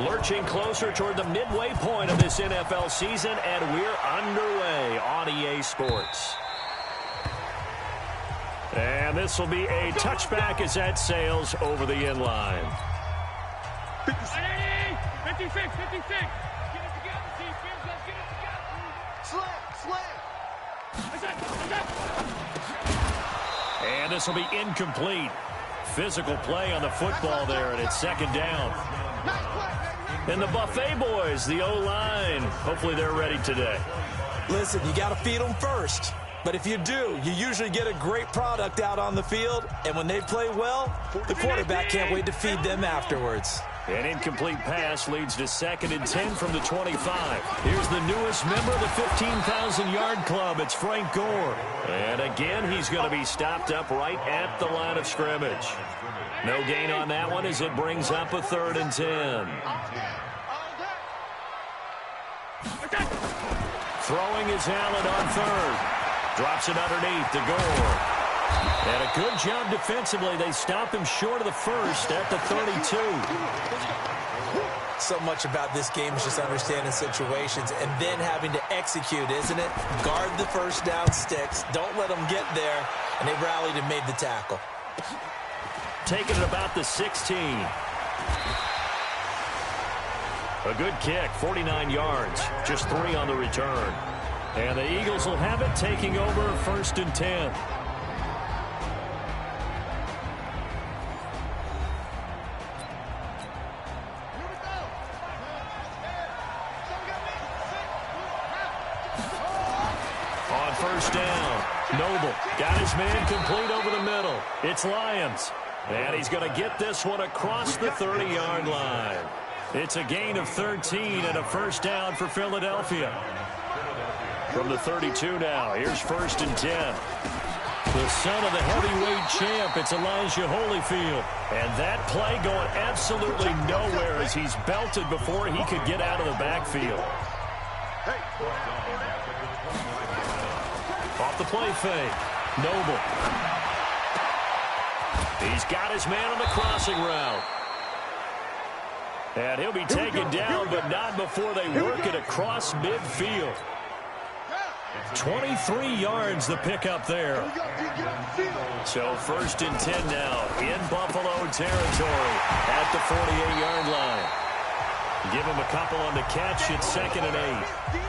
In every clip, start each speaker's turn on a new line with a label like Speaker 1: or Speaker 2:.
Speaker 1: Lurching closer toward the midway point of this NFL season, and we're underway on EA Sports. And this will be a touchback as that sails over the end line.
Speaker 2: 56, 56. Get it together, defense. Let's get it together. Slam.
Speaker 1: And this will be incomplete. Physical play on the football there, and it's second down. And the Buffet boys, the O-line, hopefully they're ready today.
Speaker 3: Listen, you got to feed them first. But if you do, you usually get a great product out on the field. And when they play well, the quarterback can't wait to feed them afterwards.
Speaker 1: An incomplete pass leads to 2nd and 10 from the 25. Here's the newest member of the 15,000-yard club. It's Frank Gore. And again, he's going to be stopped up right at the line of scrimmage. No gain on that one as it brings up a 3rd and 10. Throwing is Allen on 3rd. Drops it underneath to Gore. And a good job defensively. They stop him short of the first at the 32.
Speaker 3: So much about this game is just understanding situations and then having to execute, isn't it? Guard the first down sticks. Don't let them get there. And they rallied and made the tackle.
Speaker 1: Taking it about the 16. A good kick, 49 yards. Just 3 on the return. And the Eagles will have it, taking over 1st and 10. On 1st down, Noble got his man complete over the middle. It's Lyons. And he's going to get this one across the 30-yard line. It's a gain of 13 and a 1st down for Philadelphia. From the 32 now, here's 1st and 10. The son of the heavyweight champ, it's Elijah Holyfield. And that play going absolutely nowhere as he's belted before he could get out of the backfield. Off the play fake, Noble. He's got his man on the crossing route. And he'll be taken down, but not before they work it across midfield. 23 yards the pickup there. So 1st and 10 now in Buffalo territory at the 48-yard line. Give him a couple on the catch. It's 2nd and 8.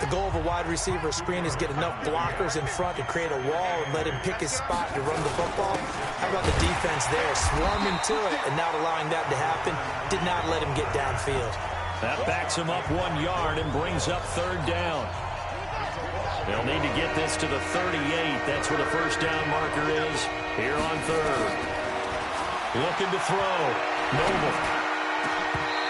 Speaker 3: The goal of a wide receiver screen is get enough blockers in front to create a wall and let him pick his spot to run the football. How about the defense there? Swarming to it and not allowing that to happen. Did not let him get downfield.
Speaker 1: That backs him up 1 yard and brings up 3rd down. They'll need to get this to the 38. That's where the 1st down marker is here on 3rd. Looking to throw. Noble.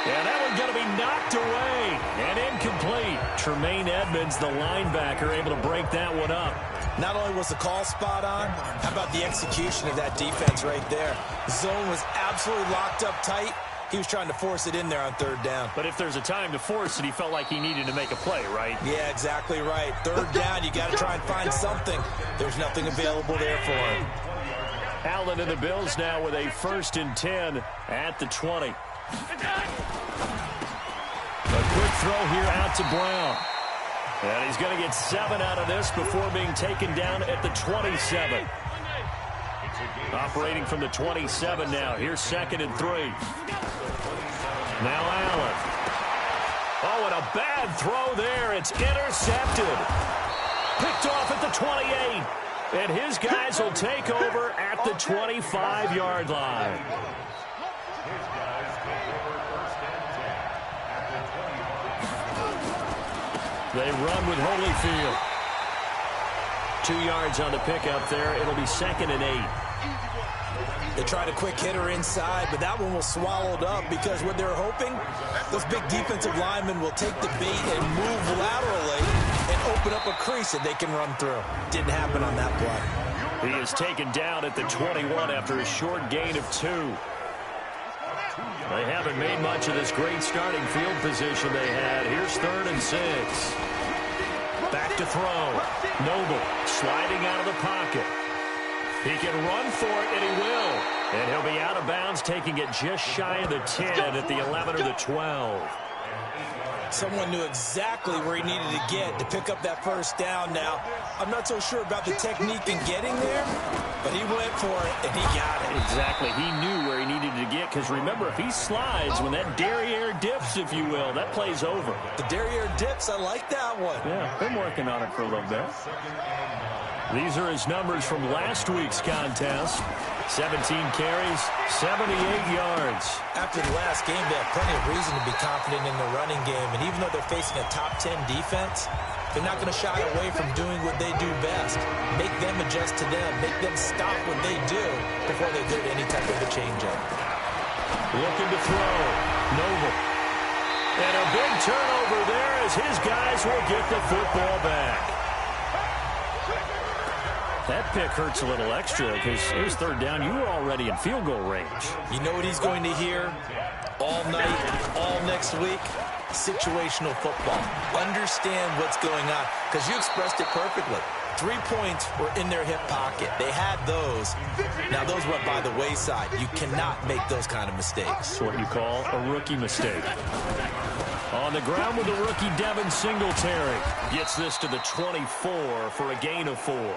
Speaker 1: And that one's going to be knocked away and incomplete. Tremaine Edmonds, the linebacker, able to break that one up.
Speaker 3: Not only was the call spot on, how about the execution of that defense right there? Zone was absolutely locked up tight. He was trying to force it in there on 3rd down.
Speaker 1: But if there's a time to force it, he felt like he needed to make a play, right?
Speaker 3: Yeah, exactly right. 3rd down, you got to try and find something. There's nothing available there for him.
Speaker 1: Allen and the Bills now with a 1st and 10 at the 20. A quick throw here out to Brown. And he's going to get 7 out of this before being taken down at the 27. Operating from the 27 now. Here's 2nd and 3. Now Allen. Oh, and a bad throw there. It's intercepted. Picked off at the 28. And his guys will take over at the 25-yard line. They run with Holyfield. 2 yards on the pickup there. It'll be 2nd and 8.
Speaker 3: They tried a quick hitter inside, but that one was swallowed up because what they're hoping, those big defensive linemen will take the bait and move laterally and open up a crease that they can run through. Didn't happen on that play.
Speaker 1: He is taken down at the 21 after a short gain of 2. They haven't made much of this great starting field position they had. Here's 3rd and 6. Back to throw. Noble sliding out of the pocket. He can run for it, and he will. And he'll be out of bounds, taking it just shy of the 10 at the 11 or the 12.
Speaker 3: Someone knew exactly where he needed to get to pick up that first down now. I'm not so sure about the technique in getting there, but he went for it, and he got it.
Speaker 1: Exactly. He knew where he needed to get, because remember, if he slides, when that derriere dips, if you will, that play's over.
Speaker 3: The derriere dips, I like that one.
Speaker 1: Yeah, been working on it for a little bit. These are his numbers from last week's contest. 17 carries, 78 yards.
Speaker 3: After the last game, they have plenty of reason to be confident in the running game. And even though they're facing a top 10 defense, they're not going to shy away from doing what they do best. Make them adjust to them. Make them stop what they do before they go to any type of a change-up.
Speaker 1: Looking to throw. Noble. And a big turnover there as his guys will get the football back. That pick hurts a little extra because it was third down. You were already in field goal range.
Speaker 3: You know what he's going to hear all night, all next week? Situational football. Understand what's going on, because you expressed it perfectly. 3 points were in their hip pocket. They had those. Now, those went by the wayside. You cannot make those kind of mistakes.
Speaker 1: That's what you call a rookie mistake. On the ground with the rookie, Devin Singletary. Gets this to the 24 for a gain of 4.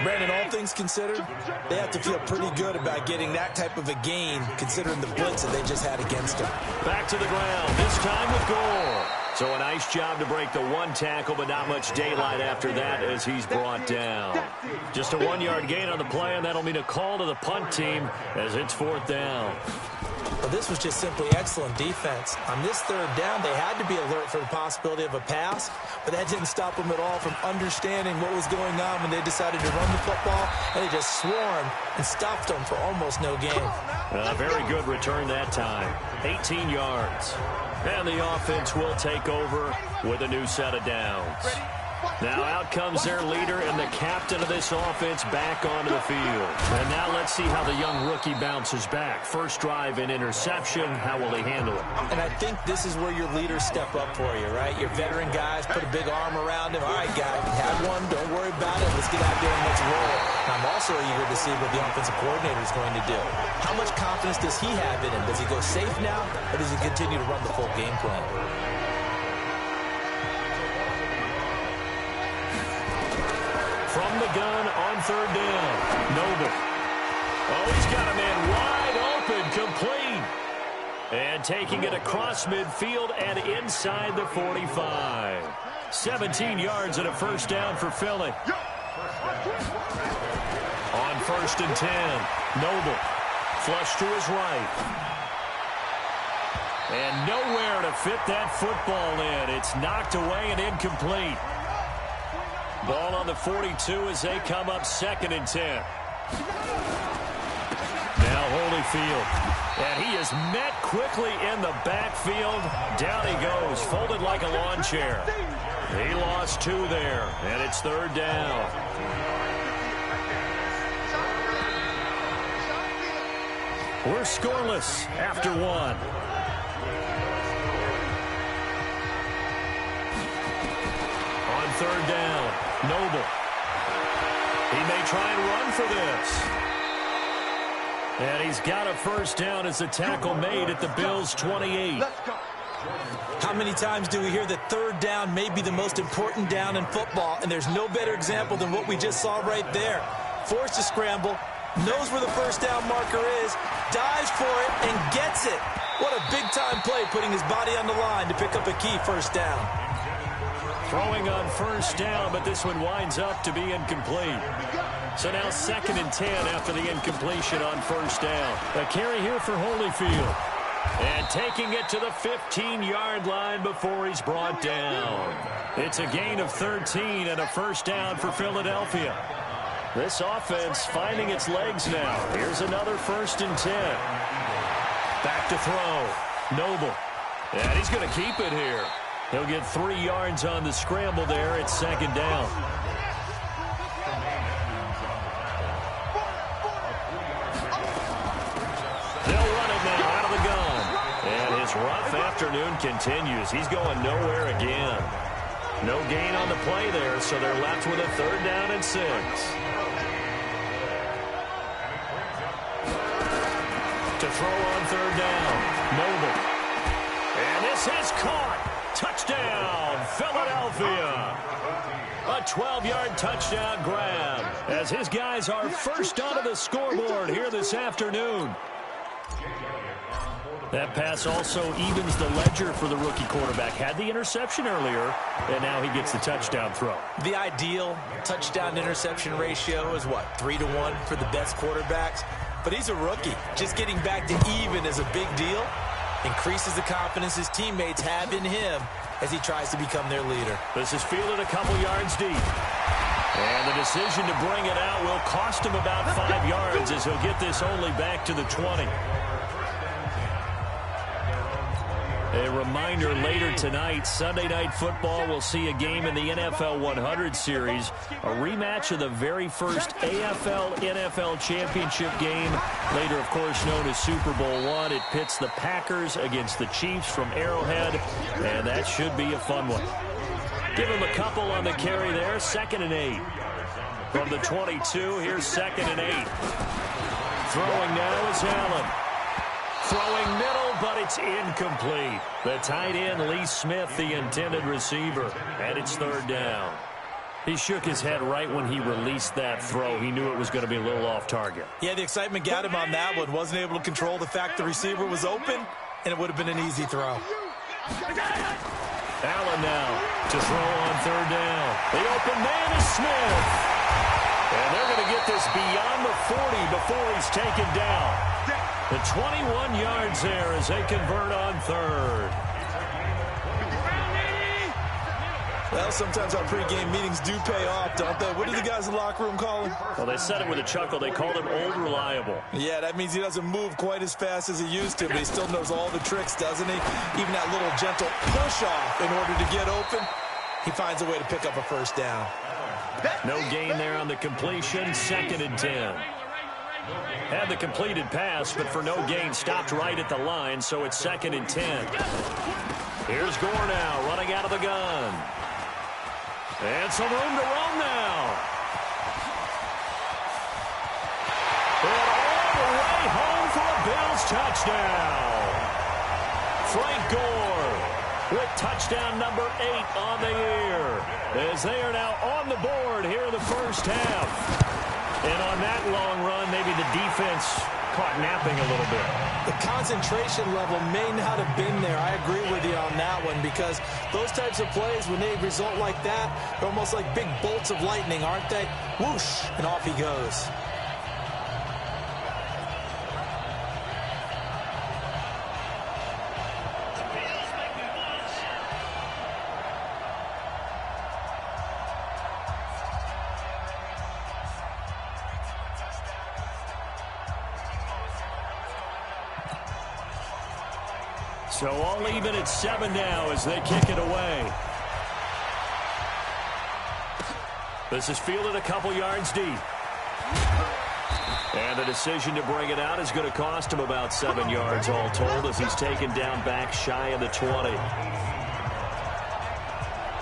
Speaker 3: Brandon, all things considered, they have to feel pretty good about getting that type of a gain, considering the blitz that they just had against them.
Speaker 1: Back to the ground, this time with Gore. So a nice job to break the one tackle, but not much daylight after that as he's brought down. Just a 1-yard gain on the play, and that'll mean a call to the punt team as it's 4th down.
Speaker 3: Well, this was just simply excellent defense. On this third down, they had to be alert for the possibility of a pass, but that didn't stop them at all from understanding what was going on when they decided to run the football, and they just swarmed and stopped them for almost no gain.
Speaker 1: A very good return that time. 18 yards. And the offense will take over with a new set of downs. Now out comes their leader and the captain of this offense back onto the field. And now let's see how the young rookie bounces back. First drive and interception. How will he handle it?
Speaker 3: And I think this is where your leaders step up for you, right? Your veteran guys put a big arm around him. All right, guy, you had one. Don't worry about it. Let's get out there and let's roll. And I'm also eager to see what the offensive coordinator is going to do. How much confidence does he have in him? Does he go safe now, or does he continue to run the full game plan?
Speaker 1: From the gun on third down. Noble. Oh, he's got a man wide open, complete. And taking it across midfield and inside the 45. 17 yards and a first down for Philly. On 1st and 10. Noble. Flush to his right. And nowhere to fit that football in. It's knocked away and incomplete. Ball on the 42 as they come up 2nd and 10. Now Holyfield. And he is met quickly in the backfield. Down he goes, folded like a lawn chair. He lost 2 there, and it's 3rd down. We're scoreless after 1. On 3rd down. Noble. He may try and run for this. And he's got a first down as the tackle made at the Bills' 28.
Speaker 3: How many times do we hear that third down may be the most important down in football, and there's no better example than what we just saw right there. Forced to scramble, knows where the first down marker is, dives for it, and gets it. What a big-time play, putting his body on the line to pick up a key first down.
Speaker 1: Throwing on first down, but this one winds up to be incomplete. So now 2nd and 10 after the incompletion on first down. A carry here for Holyfield. And taking it to the 15-yard line before he's brought down. It's a gain of 13 and a first down for Philadelphia. This offense finding its legs now. Here's another 1st and 10. Back to throw. Noble. And he's going to keep it here. He'll get 3 yards on the scramble there. It's 2nd down. They'll run it now out of the gun. And his rough afternoon continues. He's going nowhere again. No gain on the play there, so they're left with a 3rd down and 6. To throw on 3rd down, Noble. And this is caught. Touchdown, Philadelphia. A 12-yard touchdown grab as his guys are first onto the scoreboard here this afternoon. That pass also evens the ledger for the rookie quarterback. Had the interception earlier, and now he gets the touchdown throw.
Speaker 3: The ideal touchdown-interception ratio is, what, 3-to-1 for the best quarterbacks? But he's a rookie. Just getting back to even is a big deal. Increases the confidence his teammates have in him as he tries to become their leader.
Speaker 1: This is fielded a couple yards deep. And the decision to bring it out will cost him about 5 yards as he'll get this only back to the 20. A reminder, later tonight, Sunday Night Football will see a game in the NFL 100 series, a rematch of the very first AFL-NFL championship game, later, of course, known as Super Bowl I. It pits the Packers against the Chiefs from Arrowhead, and that should be a fun one. Give him a couple on the carry there, 2nd and 8. From the 22, here's 2nd and 8. Throwing now is Allen. Throwing middle, but it's incomplete. The tight end, Lee Smith, the intended receiver. And it's 3rd down. He shook his head right when he released that throw. He knew it was going to be a little off target.
Speaker 3: Yeah, the excitement got him on that one. Wasn't able to control the fact the receiver was open, and it would have been an easy throw.
Speaker 1: Allen now to throw on 3rd down. The open man is Smith. And they're going to get this beyond the 40 before he's taken down. The 21 yards there as they convert on 3rd.
Speaker 3: Well, sometimes our pregame meetings do pay off, don't they? What do the guys in the locker room call him?
Speaker 1: Well, they said it with a chuckle. They called him Old Reliable.
Speaker 3: Yeah, that means he doesn't move quite as fast as he used to, but he still knows all the tricks, doesn't he? Even that little gentle push-off in order to get open, he finds a way to pick up a 1st down.
Speaker 1: No gain there on the completion, 2nd and 10. Had the completed pass, but for no gain, stopped right at the line, so it's 2nd and 10. Here's Gore now, running out of the gun. And some room to run now. And all the way home for a Bills touchdown. Frank Gore with touchdown number 8 on the year, as they are now on the board here in the first half. And on that long run, maybe the defense caught napping a little bit.
Speaker 3: The concentration level may not have been there. I agree with you on that one, because those types of plays, when they result like that, they're almost like big bolts of lightning, aren't they? Whoosh, and off he goes.
Speaker 1: So all even at 7 now as they kick it away. This is fielded a couple yards deep. And the decision to bring it out is going to cost him about 7 yards all told, as he's taken down back shy of the 20.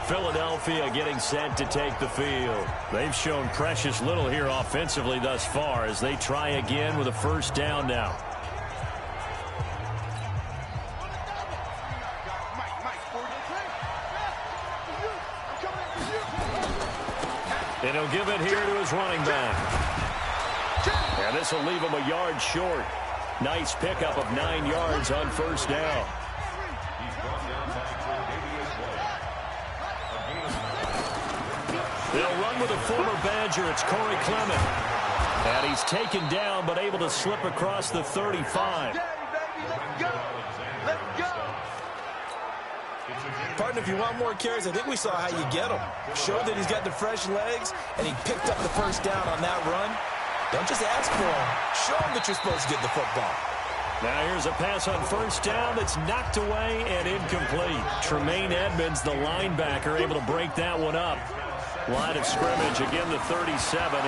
Speaker 1: Philadelphia getting set to take the field. They've shown precious little here offensively thus far as they try again with a 1st down now. And he'll give it here to his running back. And this will leave him a yard short. Nice pickup of 9 yards on 1st down. They'll run with a former Badger. It's Corey Clement. And he's taken down but able to slip across the 35.
Speaker 3: Partner, if you want more carries, I think we saw how you get them. Showed that he's got the fresh legs, and he picked up the 1st down on that run. Don't just ask for him. Show him that you're supposed to get the football.
Speaker 1: Now here's a pass on 1st down that's knocked away and incomplete. Tremaine Edmonds, the linebacker, able to break that one up. Line of scrimmage, again the 37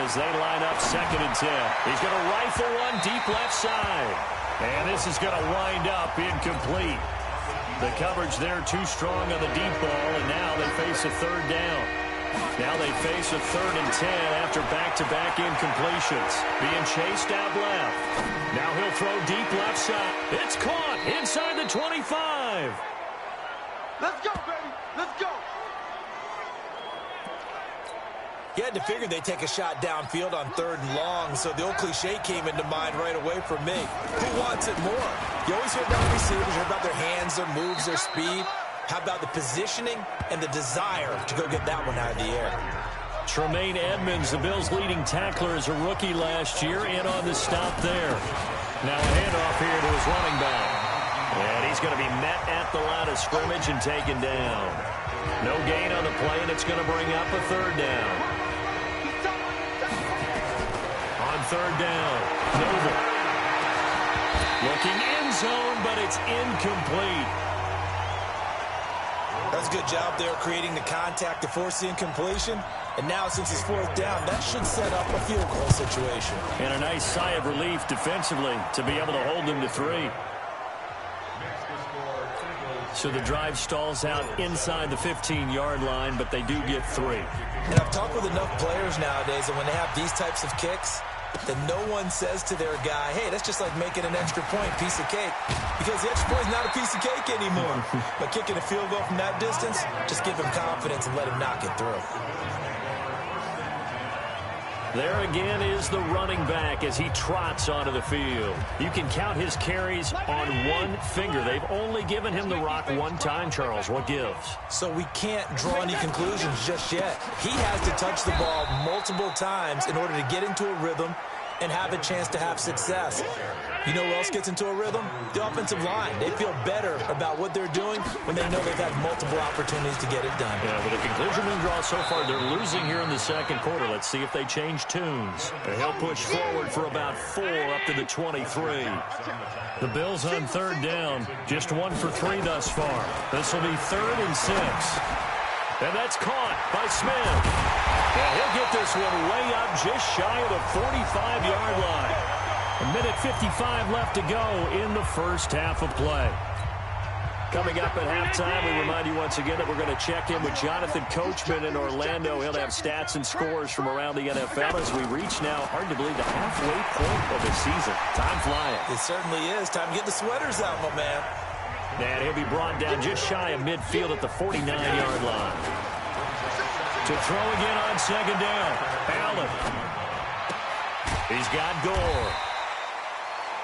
Speaker 1: as they line up 2nd and 10. He's going to rifle one deep left side. And this is going to wind up incomplete. The coverage there too strong on the deep ball, and now they face a third down. Now they face a 3rd and 10 after back-to-back incompletions. Being chased out left. Now he'll throw deep left side. It's caught inside the 25.
Speaker 2: Let's go, baby. Let's go.
Speaker 3: You had to figure they'd take a shot downfield on 3rd and long, so the old cliche came into mind right away for me. Who wants it more? You always hear about receivers, you hear about their hands, their moves, their speed. How about the positioning and the desire to go get that one out of the air?
Speaker 1: Tremaine Edmonds, the Bills' leading tackler as a rookie last year, in on the stop there. Now a handoff here to his running back. And he's going to be met at the line of scrimmage and taken down. No gain on the play, and it's going to bring up a 3rd down. On 3rd down, Noble. Looking end zone, but it's incomplete.
Speaker 3: That's a good job there creating the contact to force the incompletion. And now, since it's 4th down, that should set up a field goal situation.
Speaker 1: And a nice sigh of relief defensively to be able to hold them to 3. So the drive stalls out inside the 15-yard line, but they do get 3.
Speaker 3: And I've talked with enough players nowadays that when they have these types of kicks, that no one says to their guy, hey, that's just like making an extra point, piece of cake. Because the extra point is not a piece of cake anymore. But kicking a field goal from that distance, just give him confidence and let him knock it through.
Speaker 1: There again is the running back as he trots onto the field. You can count his carries on one finger. They've only given him the rock one time, Charles. What gives?
Speaker 3: So we can't draw any conclusions just yet. He has to touch the ball multiple times in order to get into a rhythm and have a chance to have success. You know who else gets into a rhythm? The offensive line. They feel better about what they're doing when they know they've had multiple opportunities to get it done.
Speaker 1: Yeah, but the conclusion we draw so far, they're losing here in the 2nd quarter. Let's see if they change tunes. He'll push forward for about 4 up to the 23. The Bills on 3rd down, just 1 for 3 thus far. This will be 3rd and 6. And that's caught by Smith. And he'll get this one way up just shy of the 45-yard line. A minute 55 left to go in the 1st half of play. Coming up at halftime, we remind you once again that we're going to check in with Jonathan Coachman in Orlando. He'll have stats and scores from around the NFL as we reach now, hard to believe, the halfway point of the season. Time flying.
Speaker 3: It certainly is. Time to get the sweaters out, my man.
Speaker 1: And he'll be brought down just shy of midfield at the 49-yard line. To throw again on 2nd down. Allen. He's got Gore.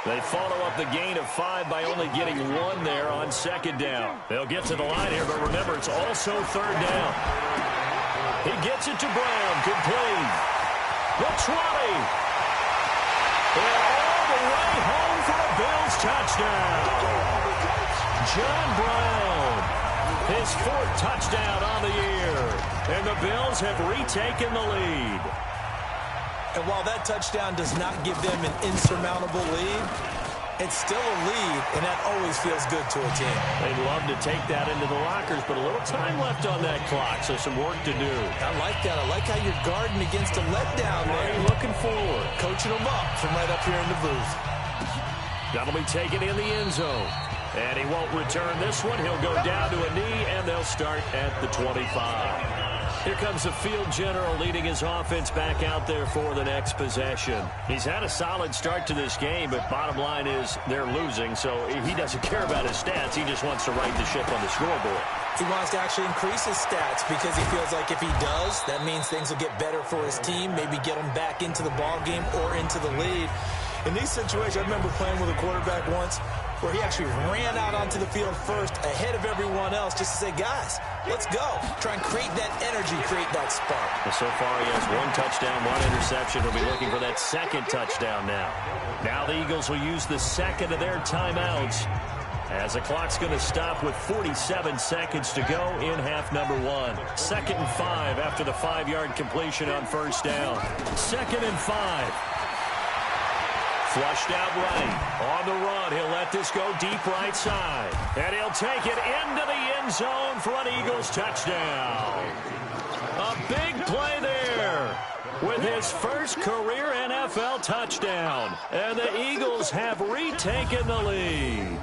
Speaker 1: They follow up the gain of 5 by only getting 1 there on 2nd down. They'll get to the line here, but remember, it's also 3rd down. He gets it to Brown, complete. The 20. And all the way home for a Bills touchdown. John Brown, his 4th touchdown on the year. And the Bills have retaken the lead.
Speaker 3: And while that touchdown does not give them an insurmountable lead, it's still a lead, and that always feels good to a team.
Speaker 1: They'd love to take that into the lockers, but a little time left on that clock, so some work to do.
Speaker 3: I like that. I like how you're guarding against a letdown there.
Speaker 1: Looking forward.
Speaker 3: Coaching them up from right up here in the booth.
Speaker 1: That'll be taken in the end zone. And he won't return this one. He'll go down to a knee, and they'll start at the 25. Here comes the field general leading his offense back out there for the next possession. He's had a solid start to this game, but bottom line is they're losing, so he doesn't care about his stats. He just wants to right the ship on the scoreboard.
Speaker 3: He wants to actually increase his stats because he feels like if he does, that means things will get better for his team, maybe get them back into the ball game or into the lead. In these situations, I remember playing with a quarterback once where he actually ran out onto the field first ahead of everyone else just to say, guys, let's go. Try and create that energy, create that spark.
Speaker 1: Well, so far he has 1 touchdown, 1 interception. He'll be looking for that 2nd touchdown now. Now the Eagles will use the 2nd of their timeouts as the clock's going to stop with 47 seconds to go in half number 1. 2nd and 5 after the 5-yard completion on 1st down. 2nd and 5. Flushed out right. On the run, he'll let this go deep right side. And he'll take it into the end zone for an Eagles touchdown. A big play there with his first career NFL touchdown. And the Eagles have retaken the lead.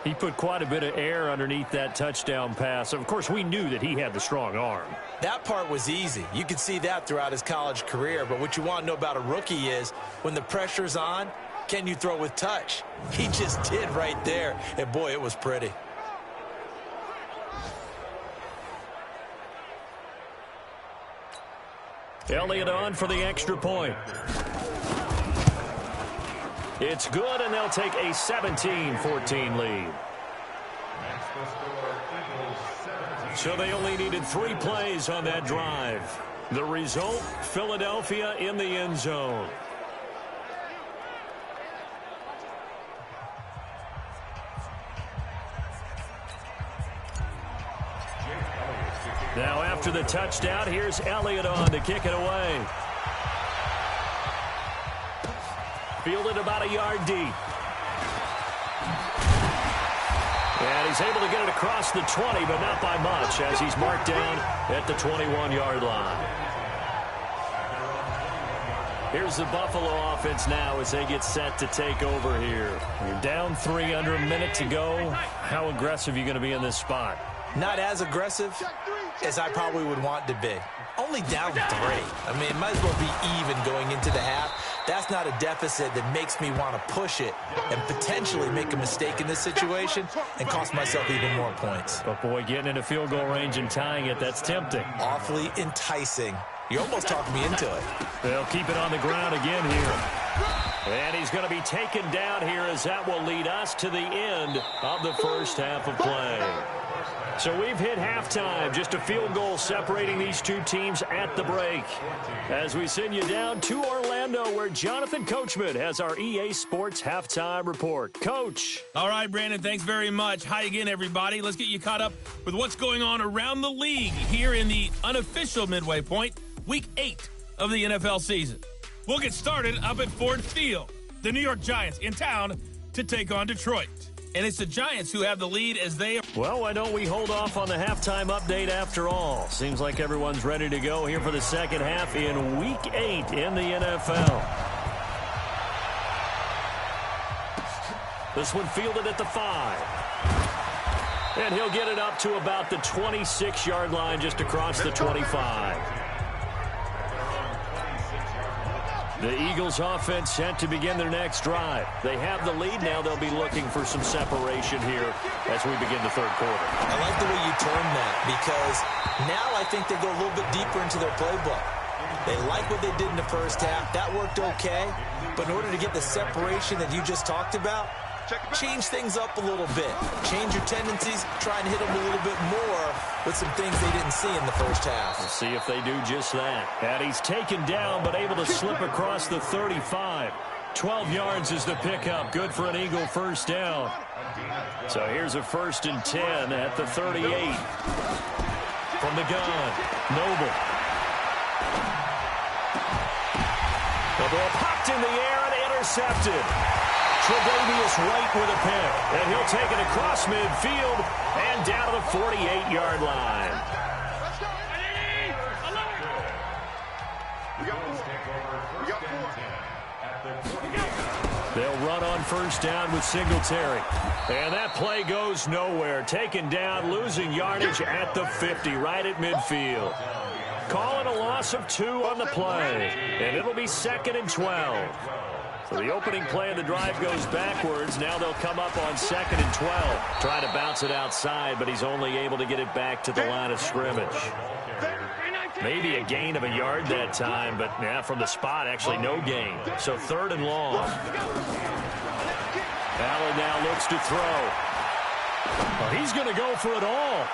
Speaker 1: He put quite a bit of air underneath that touchdown pass. Of course, we knew that he had the strong arm.
Speaker 3: That part was easy. You could see that throughout his college career. But what you want to know about a rookie is when the pressure's on, can you throw with touch? He just did right there. And, boy, it was pretty.
Speaker 1: Elliott on for the extra point. It's good, and they'll take a 17-14 lead. So they only needed 3 plays on that drive. The result, Philadelphia in the end zone. Now after the touchdown, here's Elliott on to kick it away. Fielded about a yard deep. And he's able to get it across the 20, but not by much, as he's marked down at the 21-yard line. Here's the Buffalo offense now as they get set to take over here. You're down 3 under a minute to go. How aggressive are you going to be in this spot?
Speaker 3: Not as aggressive as I probably would want to be. Only down 3. I mean, it might as well be even going into the half. That's not a deficit that makes me want to push it and potentially make a mistake in this situation and cost myself even more points.
Speaker 1: But, boy, getting into field goal range and tying it, that's tempting.
Speaker 3: Awfully enticing. You almost talked me into it.
Speaker 1: They'll keep it on the ground again here. And he's going to be taken down here as that will lead us to the end of the first half of play. So we've hit halftime, just a field goal separating these two teams at the break. As we send you down to Orlando, where Jonathan Coachman has our EA Sports halftime report. Coach.
Speaker 4: All right, Brandon, thanks very much. Hi again, everybody. Let's get you caught up with what's going on around the league here in the unofficial midway point, Week 8 of the NFL season. We'll get started up at Ford Field. The New York Giants in town to take on Detroit. And it's the Giants who have the lead as they...
Speaker 1: Well, why don't we hold off on the halftime update after all? Seems like everyone's ready to go here for the second half in Week 8 in the NFL. This one fielded at the 5. And he'll get it up to about the 26-yard line just across the 25. The Eagles offense set to begin their next drive. They have the lead now. They'll be looking for some separation here as we begin the third quarter.
Speaker 3: I like the way you term that because now I think they go a little bit deeper into their playbook. They like what they did in the first half. That worked okay. But in order to get the separation that you just talked about, change things up a little bit. Change your tendencies. Try and hit them a little bit more with some things they didn't see in the first half.
Speaker 1: We'll see if they do just that. And he's taken down but able to slip across the 35. 12 yards is the pickup. Good for an Eagle first down. So here's a 1st and 10 at the 38. From the gun, Noble. The ball popped in the air and intercepted. Tre'Davious White with a pick, and he'll take it across midfield and down to the 48-yard line. They'll run on first down with Singletary. And that play goes nowhere. Taken down, losing yardage at the 50, right at midfield. Calling a loss of 2 on the play, and it'll be 2nd and 12. So the opening play of the drive goes backwards. Now they'll come up on 2nd and 12. Trying to bounce it outside, but he's only able to get it back to the line of scrimmage. Maybe a gain of a yard that time, but yeah, from the spot, actually no gain. So 3rd and long. Allen now looks to throw. Well, he's going to go for it all.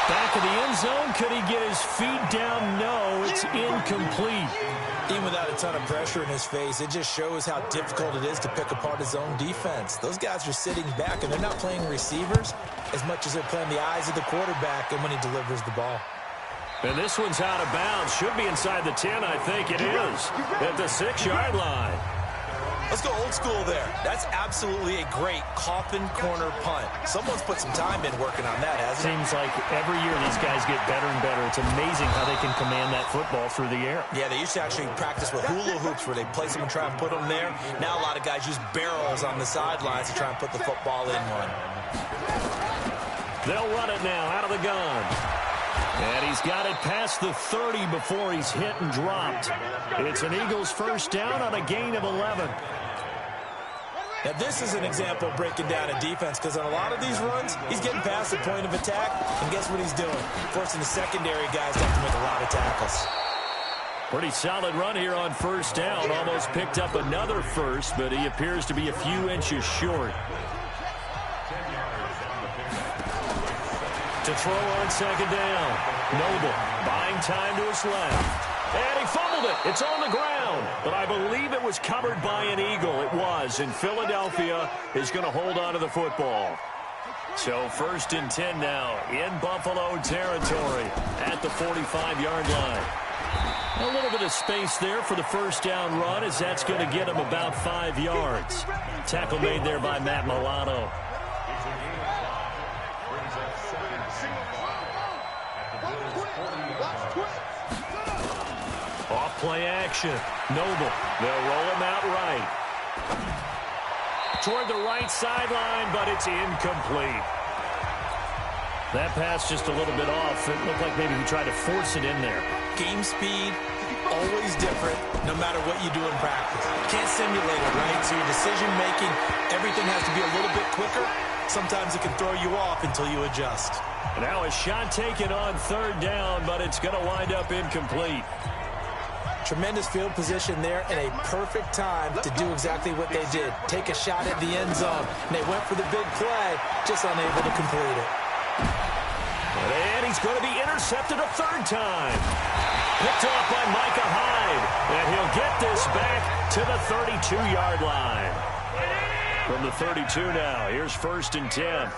Speaker 1: Back of the end zone. Could he get his feet down? No, it's incomplete.
Speaker 3: Even without a ton of pressure in his face, it just shows how difficult it is to pick apart his own defense. Those guys are sitting back, and they're not playing receivers as much as they're playing the eyes of the quarterback and when he delivers the ball.
Speaker 1: And this one's out of bounds. Should be inside the 10, I think it is. At the 6-yard line.
Speaker 3: Let's go old school there. That's absolutely a great coffin corner punt. Someone's put some time in working on that, hasn't it?
Speaker 1: Seems like every year these guys get better and better. It's amazing how they can command that football through the air.
Speaker 3: Yeah, they used to actually practice with hula hoops where they place them and try and put them there. Now a lot of guys use barrels on the sidelines to try and put the football in one.
Speaker 1: They'll run it now out of the gun. And he's got it past the 30 before he's hit and dropped. It's an Eagles first down on a gain of 11.
Speaker 3: Now, this is an example of breaking down a defense, because on a lot of these runs, he's getting past the point of attack, and guess what he's doing? Forcing the secondary guys to have to make a lot of tackles.
Speaker 1: Pretty solid run here on first down. Almost picked up another first, but he appears to be a few inches short. To throw on second down. Noble buying time to his left. And he fumbled it. It's on the ground. But I believe it was covered by an Eagle. It was. And Philadelphia is going to hold on to the football. So first and 10 now in Buffalo territory at the 45-yard line. A little bit of space there for the first down run, as that's going to get him about 5 yards. Tackle made there by Matt Milano. Off play action. Noble. They'll roll him out right. Toward the right sideline, but it's incomplete. That pass just a little bit off. It looked like maybe he tried to force it in there.
Speaker 3: Game speed, always different, no matter what you do in practice. You can't simulate it, right? So your decision-making, everything has to be a little bit quicker. Sometimes it can throw you off until you adjust.
Speaker 1: Now a shot taken on third down, but it's going to wind up incomplete.
Speaker 3: Tremendous field position there and a perfect time to do exactly what they did. Take a shot at the end zone. And they went for the big play, just unable to complete it.
Speaker 1: And he's going to be intercepted a third time. Picked off by Micah Hyde. And he'll get this back to the 32-yard line. From the 32 now, here's first and 10.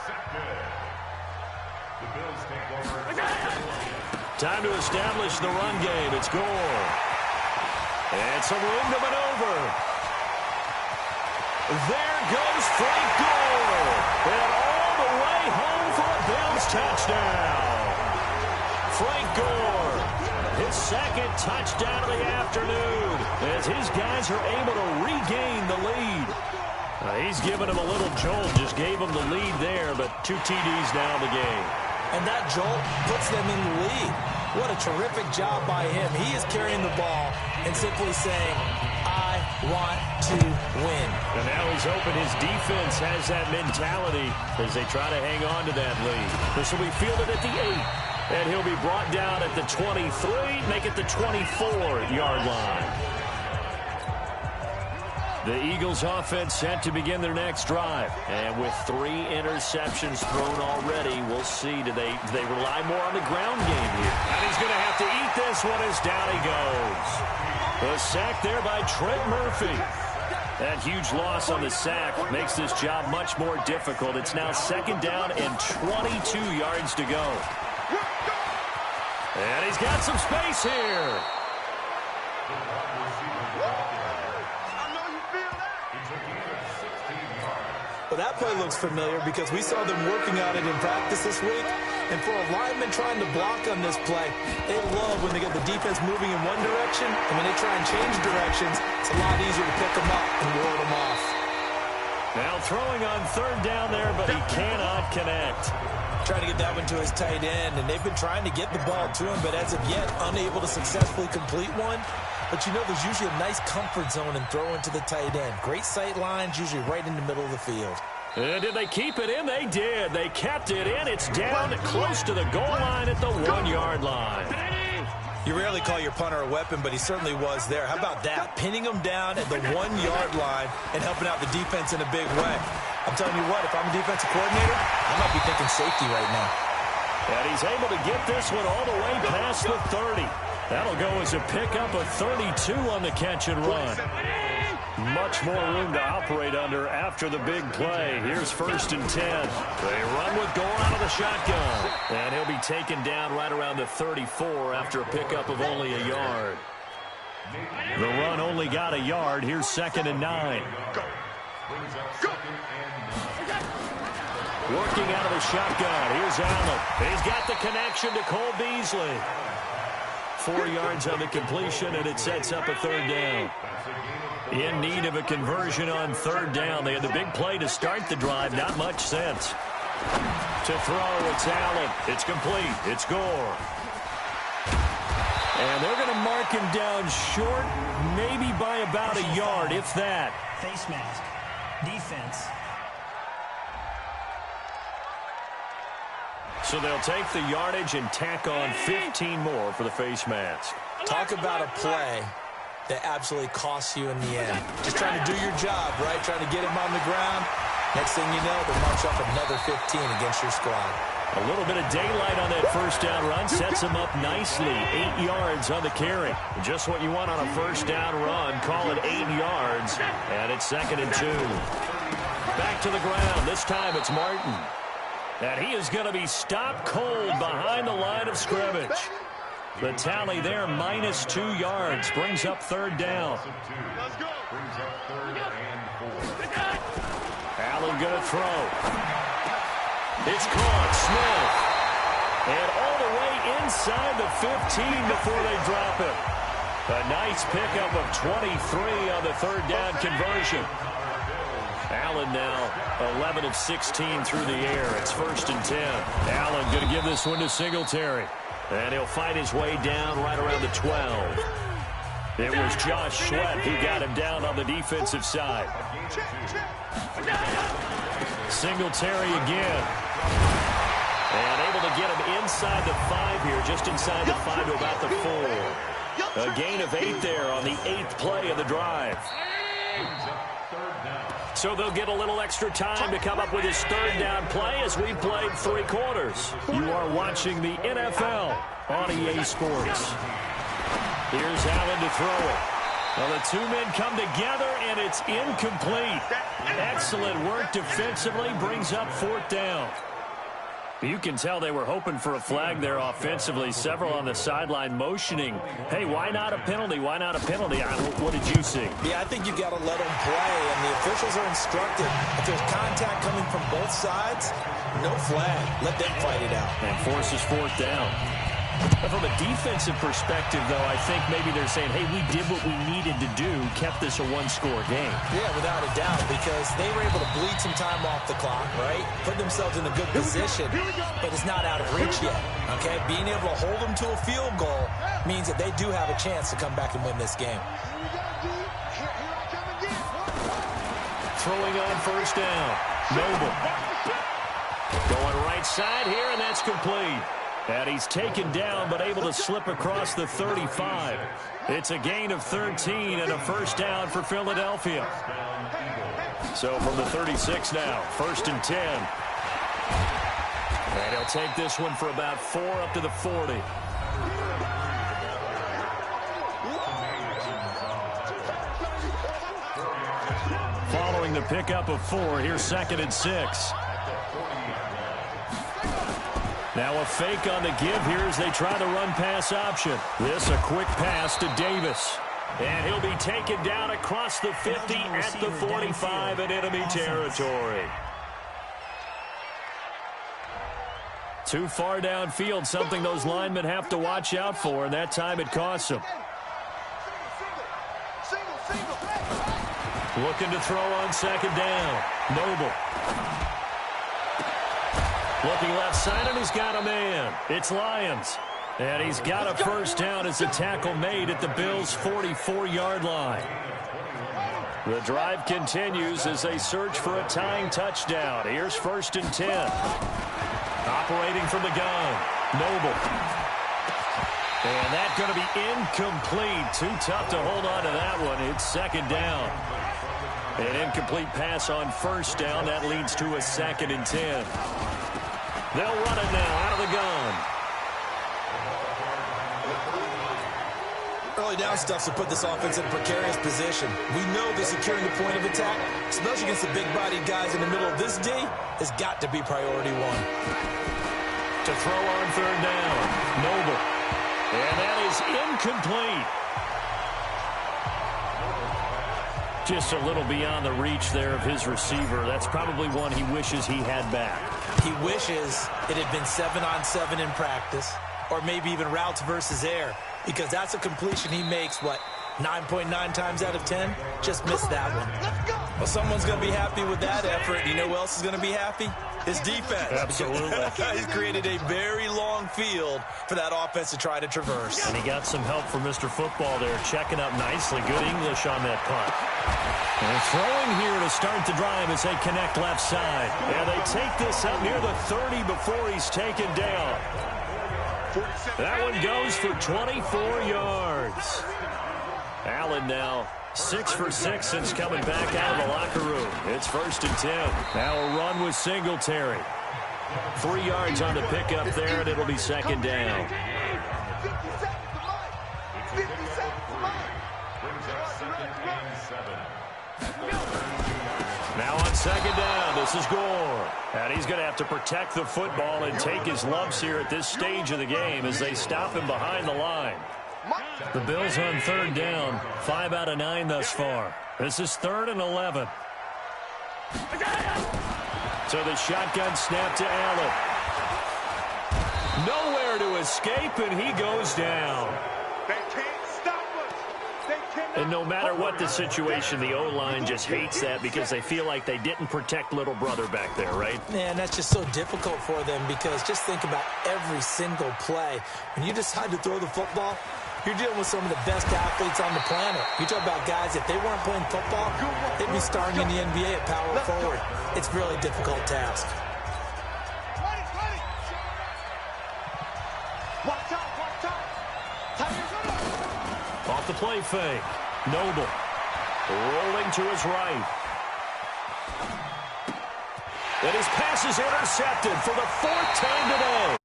Speaker 1: Time to establish the run game. It's Gore. And some room to maneuver. There goes Frank Gore. And all the way home for a Bills touchdown. Frank Gore, his second touchdown of the afternoon, as his guys are able to regain the lead. He's given him a little jolt, just gave him the lead there, but 2 TDs now in the game.
Speaker 3: And that jolt puts them in the lead. What a terrific job by him. He is carrying the ball and simply saying, I want to win.
Speaker 1: And now he's open. His defense has that mentality as they try to hang on to that lead. This will be fielded at the 8. And he'll be brought down at the 23, make it the 24-yard line. The Eagles offense set to begin their next drive. And with 3 interceptions thrown already, we'll see. Do they rely more on the ground game here? And he's going to have to eat this one as down he goes. The sack there by Trent Murphy. That huge loss on the sack makes this job much more difficult. It's now second down and 22 yards to go. And he's got some space here.
Speaker 3: Well, that play looks familiar because we saw them working on it in practice this week. And for a lineman trying to block on this play, they love when they get the defense moving in one direction, and when they try and change directions, it's a lot easier to pick them up and ward them off.
Speaker 1: Now throwing on third down there, but he cannot connect.
Speaker 3: Trying to get that one to his tight end, and they've been trying to get the ball to him, but as of yet, unable to successfully complete one. But you know, there's usually a nice comfort zone in throwing to the tight end. Great sight lines, usually right in the middle of the field.
Speaker 1: And did they keep it in? They did. They kept it in. It's down close to the goal line at the 1-yard line.
Speaker 3: You rarely call your punter a weapon, but he certainly was there. How about that? Pinning him down at the 1-yard line and helping out the defense in a big way. I'm telling you what, if I'm a defensive coordinator, I might be thinking safety right now.
Speaker 1: And he's able to get this one all the way past the 30. That'll go as a pickup of 32 on the catch and run. Much more room to operate under after the big play. Here's first and 10. They run with Gore out of the shotgun. And he'll be taken down right around the 34 after a pickup of only a yard. The run only got a yard. Here's 2nd and 9. Working out of the shotgun. Here's Allen. He's got the connection to Cole Beasley. 4 yards on the completion, and it sets up a 3rd down. In need of a conversion on 3rd down. They had the big play to start the drive. Not much sense. To throw, it's Allen. It's complete. It's Gore. And they're going to mark him down short, maybe by about a yard, if that.
Speaker 5: Face mask. Defense.
Speaker 1: So they'll take the yardage and tack on 15 more for the face mask.
Speaker 3: Talk about a play that absolutely costs you in the end. Just trying to do your job, right? Trying to get him on the ground. Next thing you know, they'll march up another 15 against your squad.
Speaker 1: A little bit of daylight on that 1st down run sets him up nicely. 8 yards on the carry. Just what you want on a 1st down run. Call it 8 yards. And it's 2nd and 2. Back to the ground. This time it's Martin. And he is going to be stopped cold behind the line of scrimmage. The tally there, -2 yards. Brings up 3rd down. Allen going to throw. It's caught. Smith. And all the way inside the 15 before they drop it. A nice pickup of 23 on the 3rd down conversion. Allen now 11 of 16 through the air. It's 1st and 10. Allen going to give this one to Singletary. And he'll fight his way down right around the 12. It was Josh Sweat who got him down on the defensive side. Singletary again. And able to get him inside the 5 here, just inside the 5 to about the 4. A gain of 8 there on the 8th play of the drive. So they'll get a little extra time to come up with his 3rd down play as we played 3 quarters. You are watching the NFL on EA Sports. Here's Allen to throw it. Well, the 2 men come together, and it's incomplete. Excellent work defensively, brings up 4th down. You can tell they were hoping for a flag there offensively. Several on the sideline motioning, hey, why not a penalty? Why not a penalty? What did you see?
Speaker 3: Yeah, I think you got to let them play, and the officials are instructed. If there's contact coming from both sides, no flag. Let them fight it out.
Speaker 1: And forces 4th down. But from a defensive perspective, though, I think maybe they're saying, hey, we did what we needed to do, kept this a 1-score game.
Speaker 3: Yeah, without a doubt, because they were able to bleed some time off the clock, right? Put themselves in a good position, but it's not out of reach yet, okay? Being able to hold them to a field goal means that they do have a chance to come back and win this game.
Speaker 1: Throwing on 1st down. Noble. Going right side here, and that's complete. And he's taken down, but able to slip across the 35. It's a gain of 13 and a 1st down for Philadelphia. So from the 36 now, 1st and 10. And he'll take this one for about 4 up to the 40. Following the pickup of 4, here's 2nd and 6. Now a fake on the give here as they try the run-pass option. This a quick pass to Davis. And he'll be taken down across the 50 at the 45 in enemy territory. Too far downfield, something those linemen have to watch out for, and that time it costs them. Looking to throw on 2nd down. Noble. Looking left side, and he's got a man. It's Lyons. And he's got a 1st down as the tackle made at the Bills' 44-yard line. The drive continues as they search for a tying touchdown. Here's 1st and 10. Operating from the gun. Noble. And that's going to be incomplete. Too tough to hold on to that one. It's 2nd down. An incomplete pass on 1st down. That leads to a 2nd and 10. They'll run it now out of the gun.
Speaker 3: Early down stuff to put this offense in a precarious position. We know that securing the point of attack, especially against the big-bodied guys in the middle of this D, has got to be priority 1.
Speaker 1: To throw on 3rd down. Noble. And that is incomplete. Just a little beyond the reach there of his receiver. That's probably one he wishes he had back.
Speaker 3: He wishes it had been 7-on-7 in practice, or maybe even routes versus air, because that's a completion he makes, 9.9 times out of 10? Just missed that one. Well, someone's going to be happy with that effort. You know who else is going to be happy? His defense.
Speaker 1: Absolutely.
Speaker 3: He's created a very long field for that offense to try to traverse.
Speaker 1: And he got some help from Mr. Football there, checking up nicely. Good English on that punt. And throwing here to start the drive as they connect left side. And they take this up near the 30 before he's taken down. That one goes for 24 yards. Allen now 6 for 6 since coming back out of the locker room. It's 1st and 10. Now a run with Singletary. 3 yards on the pickup there, and it'll be 2nd down. Now on 2nd down, this is Gore. And he's going to have to protect the football and take his lumps here at this stage of the game as they stop him behind the line. The Bills on 3rd down, 5 out of 9 thus far. This is 3rd and 11. So the shotgun snap to Allen. Nowhere to escape, and he goes down.
Speaker 2: They can't stop us. They cannot.
Speaker 1: And no matter what the situation, the O-line just hates that because they feel like they didn't protect little brother back there, right?
Speaker 3: Man, that's just so difficult for them because just think about every single play. When you decide to throw the football, you're dealing with some of the best athletes on the planet. You talk about guys, if they weren't playing football, they'd be starting in the NBA at power forward. It's a really difficult task.
Speaker 2: Watch out, watch out.
Speaker 1: Off the play fake. Noble rolling to his right. And his pass is intercepted for the 4th time today.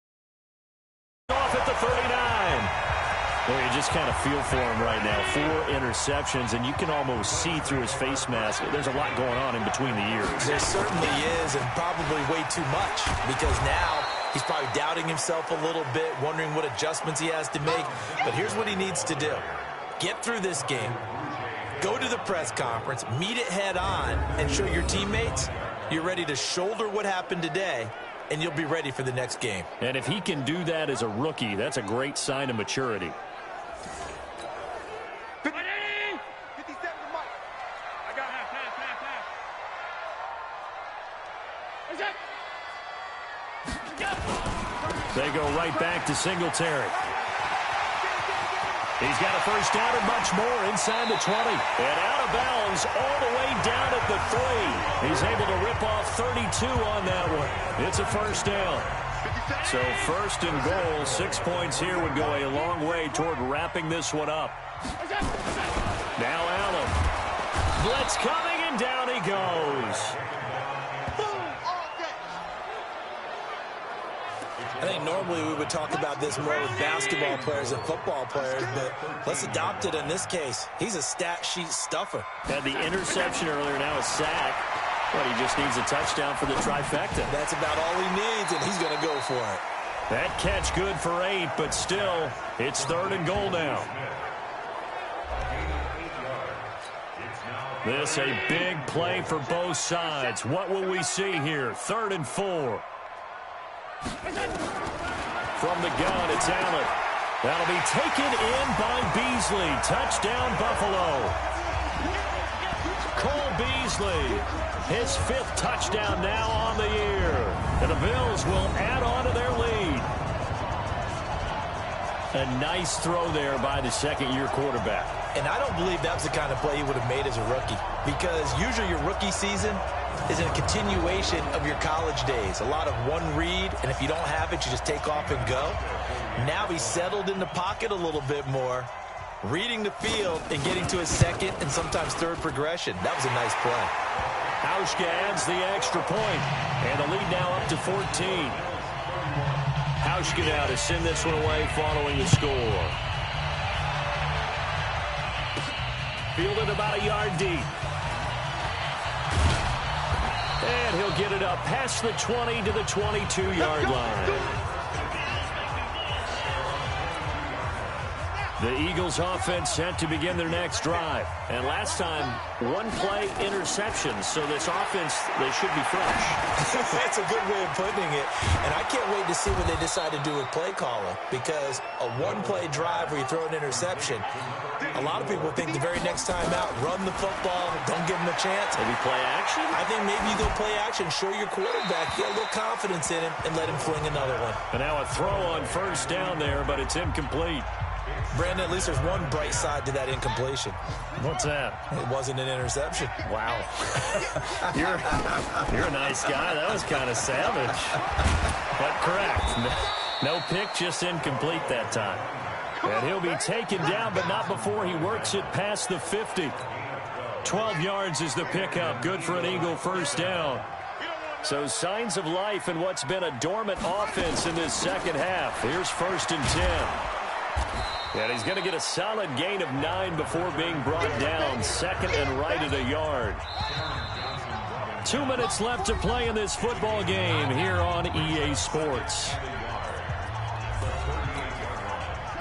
Speaker 1: Off at the 39. Well, you just kind of feel for him right now. 4 interceptions, and you can almost see through his face mask. There's a lot going on in between the ears.
Speaker 3: There certainly is, and probably way too much, because now he's probably doubting himself a little bit, wondering what adjustments he has to make. But here's what he needs to do. Get through this game, go to the press conference, meet it head on, and show your teammates you're ready to shoulder what happened today, and you'll be ready for the next game.
Speaker 1: And if he can do that as a rookie, that's a great sign of maturity.
Speaker 2: 57 to Mike. I got half.
Speaker 1: They go right back to Singletary. He's got a 1st down and much more inside the 20. And out of bounds all the way down at the 3. He's able to rip off 32 on that one. It's a 1st down. So 1st and goal, 6 points here would go a long way toward wrapping this one up. Now Allen. Blitz coming, and down he goes.
Speaker 3: I think normally we would talk about this more with basketball players and football players, but let's adopt it in this case. He's a stat sheet stuffer.
Speaker 1: Had the interception earlier, now a sack. But he just needs a touchdown for the trifecta.
Speaker 3: That's about all he needs, and he's going to go for it.
Speaker 1: That catch good for 8, but still, it's 3rd and goal now. This a big play for both sides. What will we see here? 3rd and 4. From the gun, it's Allen. That'll be taken in by Bfsl. Touchdown, Buffalo. Cole Bfsl, his 5th touchdown now on the year. And the Bills will add on to their lead. A nice throw there by the 2nd-year quarterback.
Speaker 3: And I don't believe that's the kind of play he would have made as a rookie, because usually your rookie season is a continuation of your college days. A lot of one read, and if you don't have it, you just take off and go. Now he's settled in the pocket a little bit more, reading the field and getting to his 2nd and sometimes 3rd progression. That was a nice play.
Speaker 1: Hauschka adds the extra point, and the lead now up to 14. Hauschka now to send this one away following the score. Fielded about a yard deep. And he'll get it up past the 20 to the 22-yard line. The Eagles offense set to begin their next drive. And last time, one-play interception. So this offense, they should be fresh.
Speaker 3: That's a good way of putting it. And I can't wait to see what they decide to do with play calling. Because a one-play drive where you throw an interception, a lot of people think the very next time out, run the football, don't give them a chance.
Speaker 1: Maybe play action?
Speaker 3: I think maybe you go play action, show your quarterback, get a little confidence in him, and let him fling another one.
Speaker 1: And now a throw on first down there, but it's incomplete.
Speaker 3: Brandon, at least there's one bright side to that incompletion.
Speaker 1: What's that?
Speaker 3: It wasn't an interception.
Speaker 1: Wow. You're a nice guy. That was kind of savage. But correct. No pick, just incomplete that time. And he'll be taken down, but not before he works it past the 50. 12 yards is the pickup. Good for an Eagle first down. So signs of life in what's been a dormant offense in this second half. Here's 1st and 10. And he's going to get a solid gain of 9 before being brought down. 2nd and right at a yard. 2 minutes left to play in this football game here on EA Sports.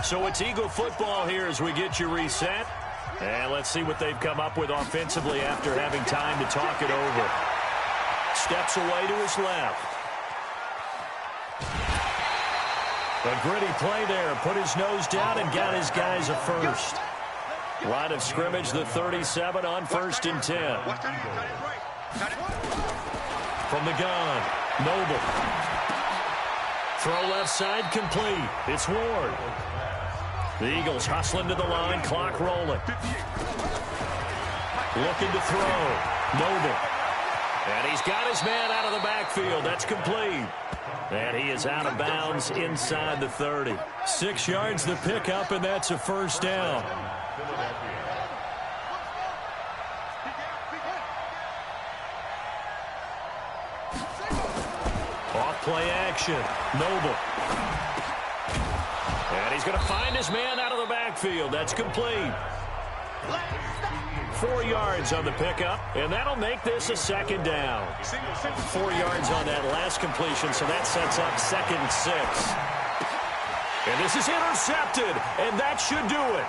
Speaker 1: So it's Eagle football here as we get you reset. And let's see what they've come up with offensively after having time to talk it over. Steps away to his left. A gritty play there. Put his nose down and got his guys a first. Line of scrimmage, the 37 on 1st and 10. From the gun, Noble. Throw left side complete. It's Ward. The Eagles hustling to the line, clock rolling. Looking to throw. Noble. And he's got his man out of the backfield. That's complete. And he is out of bounds inside the 30. 6 yards the pickup, and that's a first down. Off play action. Noble. And he's going to find his man out of the backfield. That's complete. 4 yards on the pickup, and that'll make this a second down. 4 yards on that last completion, so that sets up 2nd and 6. And this is intercepted, and that should do it.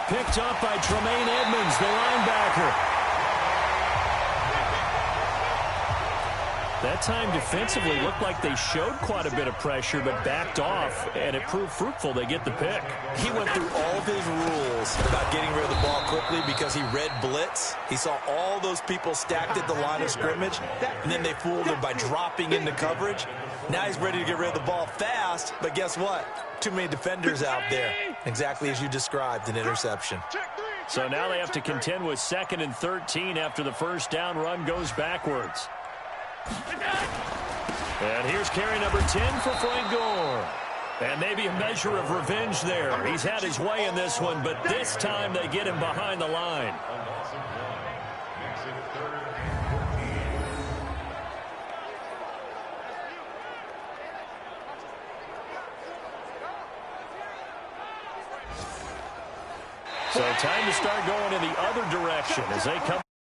Speaker 1: Picked up by Tremaine Edmonds, the linebacker. That time defensively looked like they showed quite a bit of pressure but backed off, and it proved fruitful. They get the pick.
Speaker 3: He went through all of his rules about getting rid of the ball quickly because he read blitz. He saw all those people stacked at the line of scrimmage, and then they fooled him by dropping into coverage. Now he's ready to get rid of the ball fast, but guess what? Too many defenders out there. Exactly as you described, an interception.
Speaker 1: So now they have to contend with 2nd and 13 after the first down run goes backwards. And here's carry number 10 for Frank Gore. And maybe a measure of revenge there. He's had his way in this one, but this time they get him behind the line. So time to start going in the other direction as they come.